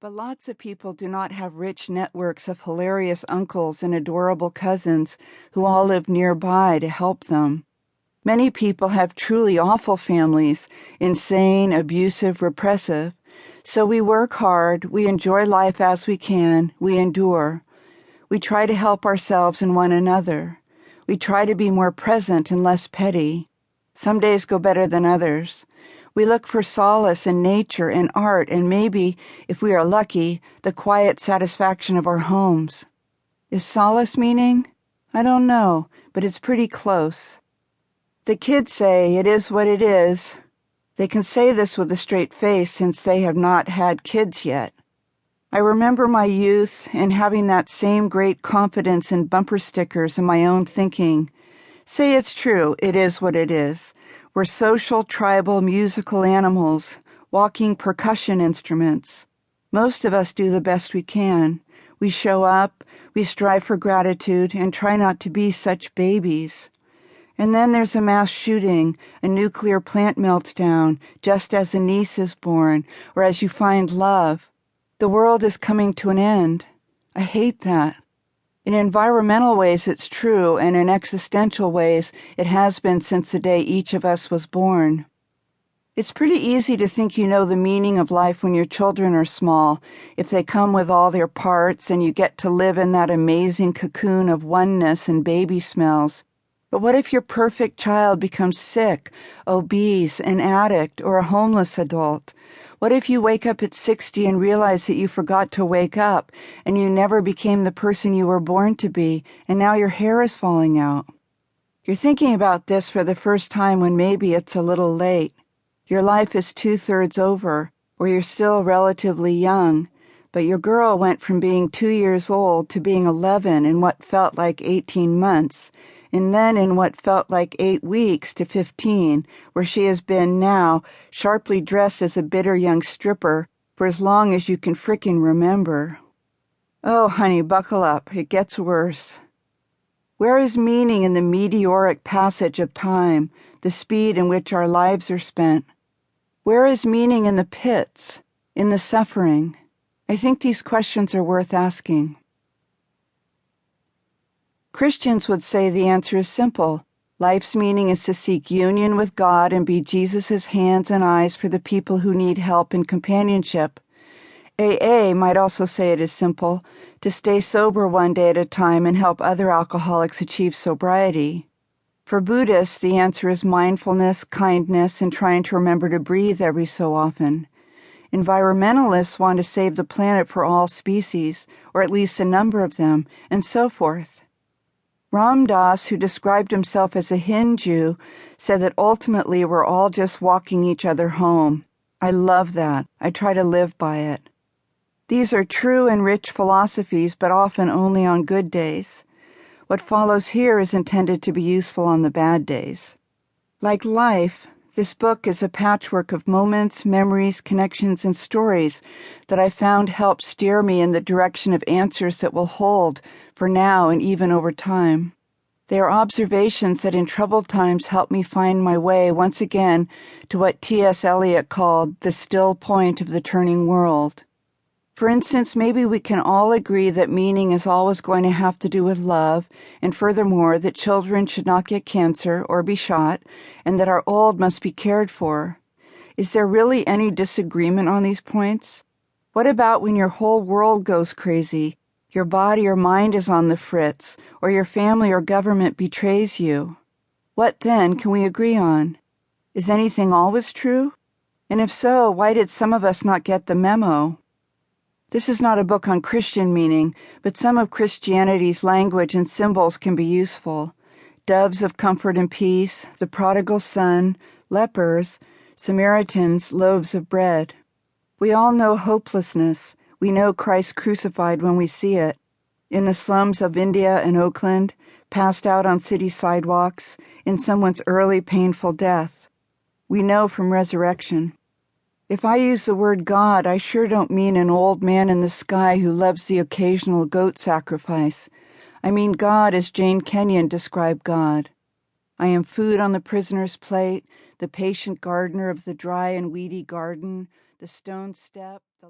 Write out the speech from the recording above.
But lots of people do not have rich networks of hilarious uncles and adorable cousins who all live nearby to help them. Many people have truly awful families, insane, abusive, repressive. So we work hard, we enjoy life as we can, we endure. We try to help ourselves and one another. We try to be more present and less petty. Some days go better than others. We look for solace in nature and art and maybe, if we are lucky, the quiet satisfaction of our homes. Is solace meaning? I don't know, but it's pretty close. The kids say it is what it is. They can say this with a straight face since they have not had kids yet. I remember my youth and having that same great confidence in bumper stickers and my own thinking. Say it's true, it is what it is. We're social, tribal, musical animals, walking percussion instruments. Most of us do the best we can. We show up, we strive for gratitude, and try not to be such babies. And then there's a mass shooting, a nuclear plant melts down, just as a niece is born, or as you find love. The world is coming to an end. I hate that. In environmental ways, it's true, and in existential ways, it has been since the day each of us was born. It's pretty easy to think you know the meaning of life when your children are small, if they come with all their parts and you get to live in that amazing cocoon of oneness and baby smells. But what if your perfect child becomes sick, obese, an addict, or a homeless adult? What if you wake up at 60 and realize that you forgot to wake up and you never became the person you were born to be and now your hair is falling out? You're thinking about this for the first time when maybe it's a little late. Your life is 2/3 over, or you're still relatively young, but your girl went from being 2 years old to being 11 in what felt like 18 months, and then in what felt like 8 weeks to 15, where she has been now, sharply dressed as a bitter young stripper, for as long as you can frickin' remember. Oh, honey, buckle up. It gets worse. Where is meaning in the meteoric passage of time, the speed in which our lives are spent? Where is meaning in the pits, in the suffering? I think these questions are worth asking. Christians would say the answer is simple. Life's meaning is to seek union with God and be Jesus' hands and eyes for the people who need help and companionship. AA might also say it is simple, to stay sober one day at a time and help other alcoholics achieve sobriety. For Buddhists, the answer is mindfulness, kindness, and trying to remember to breathe every so often. Environmentalists want to save the planet for all species, or at least a number of them, and so forth. Ram Dass, who described himself as a Hindu, said that ultimately we're all just walking each other home. I love that. I try to live by it. These are true and rich philosophies, but often only on good days. What follows here is intended to be useful on the bad days. Like life, this book is a patchwork of moments, memories, connections, and stories that I found help steer me in the direction of answers that will hold for now and even over time. They are observations that in troubled times help me find my way once again to what T.S. Eliot called the still point of the turning world. For instance, maybe we can all agree that meaning is always going to have to do with love, and furthermore, that children should not get cancer or be shot, and that our old must be cared for. Is there really any disagreement on these points? What about when your whole world goes crazy, your body or mind is on the fritz, or your family or government betrays you? What then can we agree on? Is anything always true? And if so, why did some of us not get the memo? This is not a book on Christian meaning, but some of Christianity's language and symbols can be useful. Doves of comfort and peace, the prodigal son, lepers, Samaritans, loaves of bread. We all know hopelessness. We know Christ crucified when we see it. In the slums of India and Oakland, passed out on city sidewalks, in someone's early painful death. We know from resurrection. If I use the word God, I sure don't mean an old man in the sky who loves the occasional goat sacrifice. I mean God as Jane Kenyon described God. I am food on the prisoner's plate, the patient gardener of the dry and weedy garden, the stone step, the